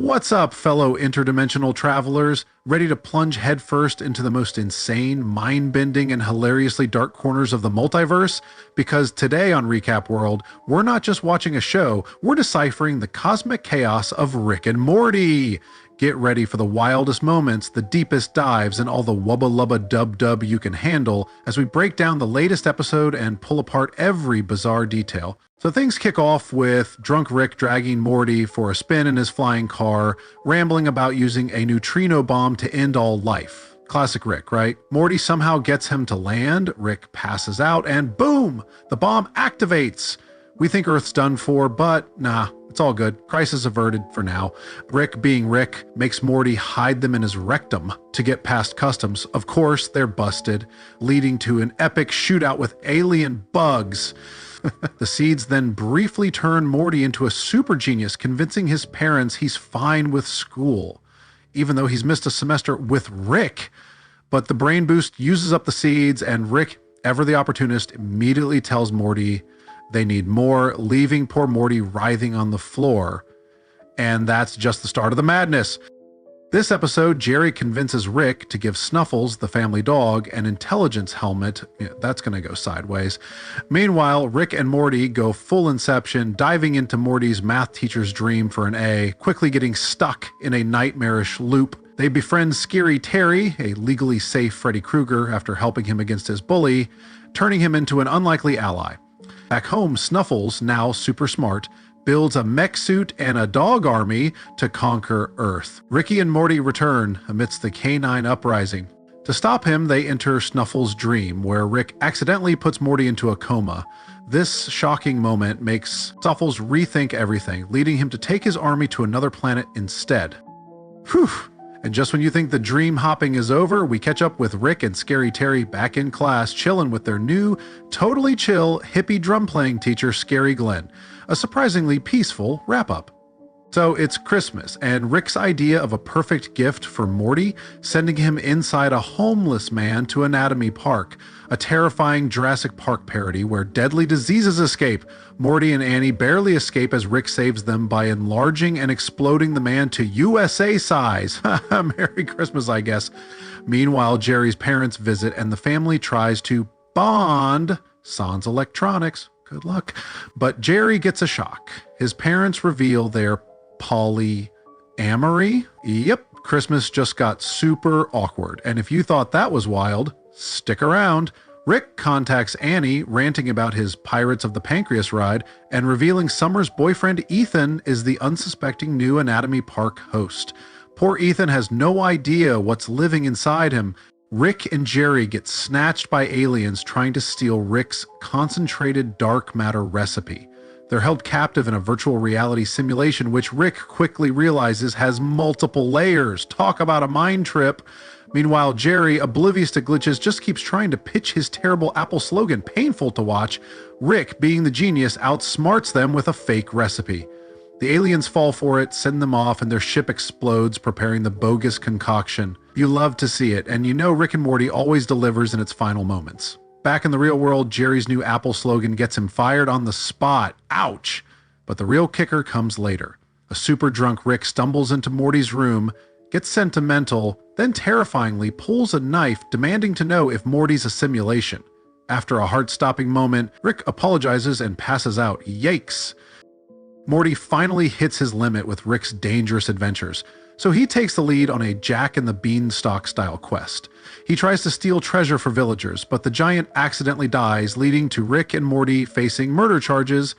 What's up, fellow interdimensional travelers? Ready to plunge headfirst into the most insane, mind-bending, and hilariously dark corners of the multiverse? Because today on Recap World, we're not just watching a show, we're deciphering the cosmic chaos of Rick and Morty! Get ready for the wildest moments, the deepest dives, and all the wubba-lubba-dub-dub you can handle as we break down the latest episode and pull apart every bizarre detail. So things kick off with drunk Rick dragging Morty for a spin in his flying car, rambling about using a neutrino bomb to end all life. Classic Rick, right? Morty somehow gets him to land, Rick passes out, and boom! The bomb activates! We think Earth's done for, but nah, it's all good. Crisis averted for now. Rick, being Rick, makes Morty hide them in his rectum to get past customs. Of course, they're busted, leading to an epic shootout with alien bugs. The seeds then briefly turn Morty into a super genius, convincing his parents he's fine with school, even though he's missed a semester with Rick. But the brain boost uses up the seeds, and Rick, ever the opportunist, immediately tells Morty they need more, leaving poor Morty writhing on the floor. And that's just the start of the madness. This episode, Jerry convinces Rick to give Snuffles, the family dog, an intelligence helmet. Yeah, that's going to go sideways. Meanwhile, Rick and Morty go full Inception, diving into Morty's math teacher's dream for an A, quickly getting stuck in a nightmarish loop. They befriend Scary Terry, a legally safe Freddy Krueger, after helping him against his bully, turning him into an unlikely ally. Back home, Snuffles, now super smart, builds a mech suit and a dog army to conquer Earth. Ricky and Morty return amidst the canine uprising. To stop him, they enter Snuffles' dream, where Rick accidentally puts Morty into a coma. This shocking moment makes Snuffles rethink everything, leading him to take his army to another planet instead. Whew! And just when you think the dream hopping is over, we catch up with Rick and Scary Terry back in class, chilling with their new, totally chill, hippie drum-playing teacher, Scary Glenn. A surprisingly peaceful wrap-up. So it's Christmas, and Rick's idea of a perfect gift for Morty, sending him inside a homeless man to Anatomy Park, a terrifying Jurassic Park parody where deadly diseases escape. Morty and Annie barely escape as Rick saves them by enlarging and exploding the man to USA size. Merry Christmas, I guess. Meanwhile, Jerry's parents visit and the family tries to bond sans electronics. Good luck. But Jerry gets a shock. His parents reveal their polyamory. Yep, Christmas just got super awkward. And if you thought that was wild, stick around. Rick contacts Annie, ranting about his Pirates of the Pancreas ride, and revealing Summer's boyfriend Ethan is the unsuspecting new Anatomy Park host. Poor Ethan has no idea what's living inside him. Rick and Jerry get snatched by aliens trying to steal Rick's concentrated dark matter recipe. They're held captive in a virtual reality simulation, which Rick quickly realizes has multiple layers. Talk about a mind trip. Meanwhile, Jerry, oblivious to glitches, just keeps trying to pitch his terrible Apple slogan, painful to watch. Rick, being the genius, outsmarts them with a fake recipe. The aliens fall for it, send them off, and their ship explodes, preparing the bogus concoction. You love to see it, and you know Rick and Morty always delivers in its final moments. Back in the real world, Jerry's new Apple slogan gets him fired on the spot. Ouch! But the real kicker comes later. A super drunk Rick stumbles into Morty's room, gets sentimental, then terrifyingly pulls a knife, demanding to know if Morty's a simulation. After a heart-stopping moment, Rick apologizes and passes out. Yikes! Morty finally hits his limit with Rick's dangerous adventures, so he takes the lead on a Jack and the Beanstalk style quest. He tries to steal treasure for villagers, but the giant accidentally dies, leading to Rick and Morty facing murder charges.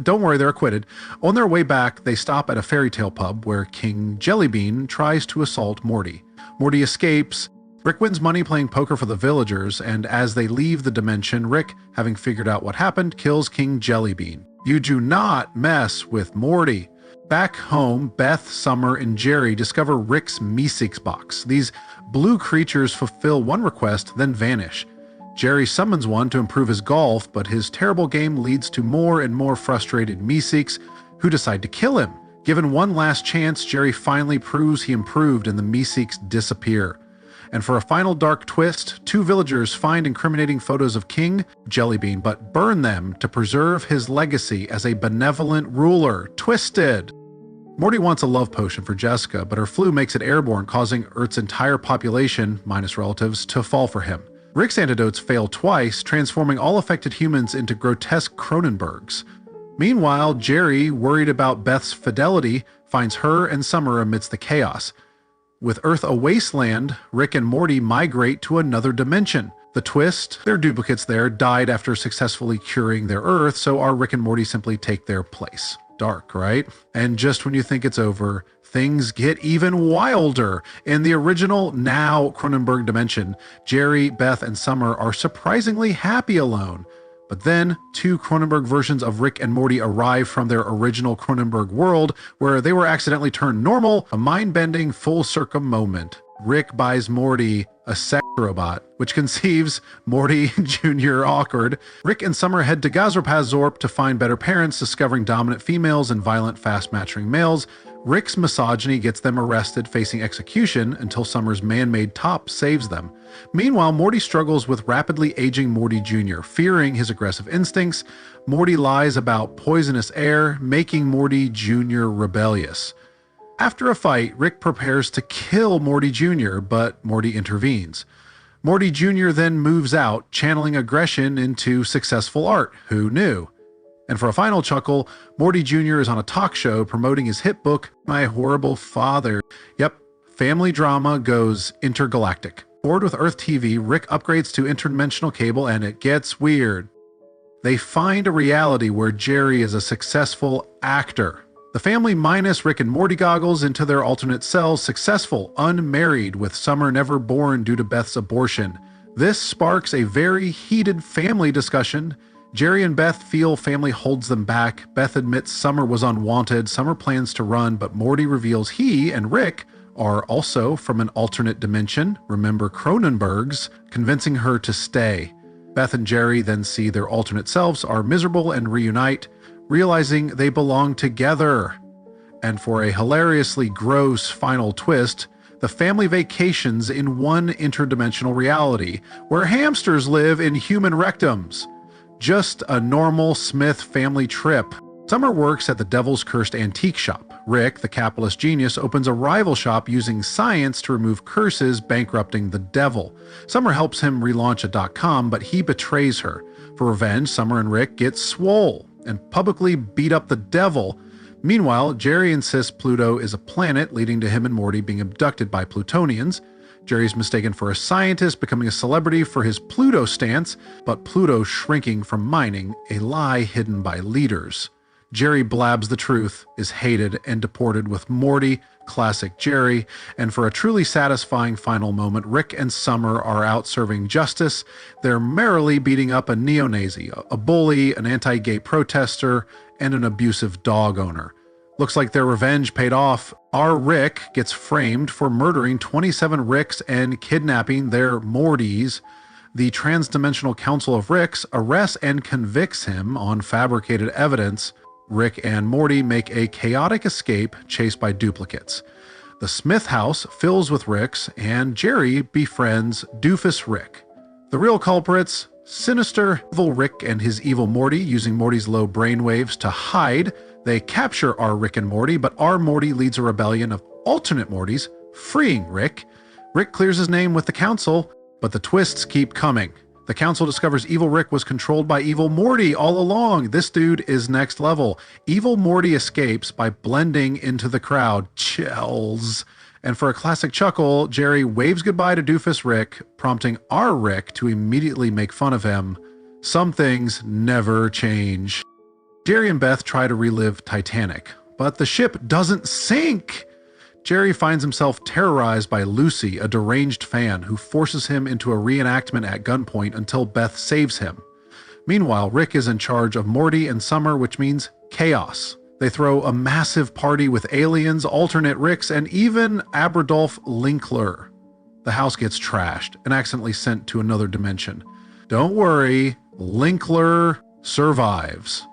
Don't worry, they're acquitted. On their way back, they stop at a fairy tale pub where King Jellybean tries to assault Morty. Morty escapes. Rick wins money playing poker for the villagers, and as they leave the dimension, Rick, having figured out what happened, kills King Jellybean. You do not mess with Morty. Back home, Beth, Summer, and Jerry discover Rick's Meeseeks box. These blue creatures fulfill one request, then vanish. Jerry summons one to improve his golf, but his terrible game leads to more and more frustrated Meeseeks who decide to kill him. Given one last chance, Jerry finally proves he improved and the Meeseeks disappear. And for a final dark twist, two villagers find incriminating photos of King Jellybean, but burn them to preserve his legacy as a benevolent ruler. Twisted! Morty wants a love potion for Jessica, but her flu makes it airborne, causing Earth's entire population, minus relatives, to fall for him. Rick's antidotes fail twice, transforming all affected humans into grotesque Croninbergs. Meanwhile, Jerry, worried about Beth's fidelity, finds her and Summer amidst the chaos. With Earth a wasteland, Rick and Morty migrate to another dimension. The twist, their duplicates there died after successfully curing their Earth, so our Rick and Morty simply take their place. Dark, right? And just when you think it's over, things get even wilder. In the original, now Croninberg dimension, Jerry, Beth, and Summer are surprisingly happy alone. But then, two Croninberg versions of Rick and Morty arrive from their original Croninberg world, where they were accidentally turned normal, a mind-bending full-circle moment. Rick buys Morty a sex robot, which conceives Morty Jr. awkward. Rick and Summer head to Gazropazorp to find better parents, discovering dominant females and violent, fast-matching males. Rick's misogyny gets them arrested, facing execution, until Summer's man-made top saves them. Meanwhile, Morty struggles with rapidly aging Morty Jr., fearing his aggressive instincts. Morty lies about poisonous air, making Morty Jr. rebellious. After a fight, Rick prepares to kill Morty Jr., but Morty intervenes. Morty Jr. then moves out, channeling aggression into successful art. Who knew? And for a final chuckle, Morty Jr. is on a talk show promoting his hit book, My Horrible Father. Yep, family drama goes intergalactic. Bored with Earth TV, Rick upgrades to interdimensional cable and it gets weird. They find a reality where Jerry is a successful actor. The family minus Rick and Morty goggles into their alternate selves, successful, unmarried, with Summer never born due to Beth's abortion. This sparks a very heated family discussion. Jerry and Beth feel family holds them back. Beth admits Summer was unwanted. Summer plans to run, but Morty reveals he and Rick are also from an alternate dimension, remember Croninbergs, convincing her to stay. Beth and Jerry then see their alternate selves are miserable and reunite, realizing they belong together. And for a hilariously gross final twist, the family vacations in one interdimensional reality, where hamsters live in human rectums. Just a normal Smith family trip. Summer works at the Devil's Cursed Antique Shop. Rick, the capitalist genius, opens a rival shop using science to remove curses, bankrupting the devil. Summer helps him relaunch a .com, but he betrays her. For revenge, Summer and Rick get swole and publicly beat up the devil. Meanwhile, Jerry insists Pluto is a planet, leading to him and Morty being abducted by Plutonians. Jerry's mistaken for a scientist, becoming a celebrity for his Pluto stance, but Pluto shrinking from mining, a lie hidden by leaders. Jerry blabs the truth, is hated and deported with Morty, classic Jerry, and for a truly satisfying final moment, Rick and Summer are out serving justice. They're merrily beating up a neo-Nazi, a bully, an anti-gay protester, and an abusive dog owner. Looks like their revenge paid off. Our Rick gets framed for murdering 27 Ricks and kidnapping their Mortys. The Transdimensional Council of Ricks arrests and convicts him on fabricated evidence. Rick and Morty make a chaotic escape chased by duplicates. The Smith house fills with Ricks, and Jerry befriends Doofus Rick. The real culprits: sinister, evil Rick and his evil Morty, using Morty's low brainwaves to hide. They capture our Rick and Morty, but our Morty leads a rebellion of alternate Mortys, freeing Rick. Rick clears his name with the council, but the twists keep coming. The council discovers evil Rick was controlled by evil Morty all along. This dude is next level. Evil Morty escapes by blending into the crowd. Chills. And for a classic chuckle, Jerry waves goodbye to Doofus Rick, prompting our Rick to immediately make fun of him. Some things never change. Jerry and Beth try to relive Titanic, but the ship doesn't sink. Jerry finds himself terrorized by Lucy, a deranged fan, who forces him into a reenactment at gunpoint until Beth saves him. Meanwhile, Rick is in charge of Morty and Summer, which means chaos. They throw a massive party with aliens, alternate Ricks, and even Abradolf Linkler. The house gets trashed and accidentally sent to another dimension. Don't worry, Linkler survives.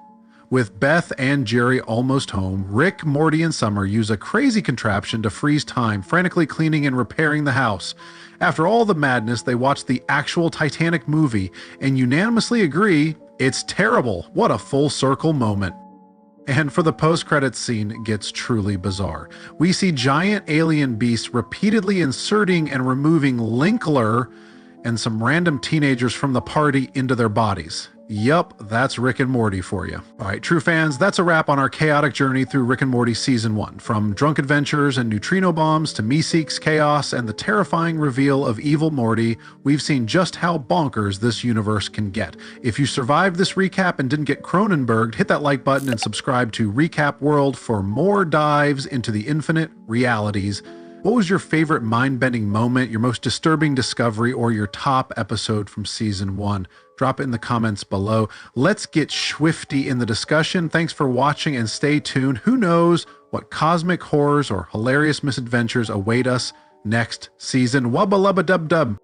With Beth and Jerry almost home, Rick, Morty, and Summer use a crazy contraption to freeze time, frantically cleaning and repairing the house. After all the madness, they watch the actual Titanic movie and unanimously agree it's terrible. What a full circle moment. And for the post-credits scene, it gets truly bizarre. We see giant alien beasts repeatedly inserting and removing Linkler and some random teenagers from the party into their bodies. Yup, that's Rick and Morty for you. Alright, true fans, that's a wrap on our chaotic journey through Rick and Morty Season 1. From drunk adventures and neutrino bombs to Meeseeks chaos and the terrifying reveal of evil Morty, we've seen just how bonkers this universe can get. If you survived this recap and didn't get Croninberg, hit that like button and subscribe to Recap World for more dives into the infinite realities. What was your favorite mind-bending moment, your most disturbing discovery, or your top episode from Season 1? Drop it in the comments below. Let's get Schwifty in the discussion. Thanks for watching and stay tuned. Who knows what cosmic horrors or hilarious misadventures await us next season. Wubba lubba dub dub.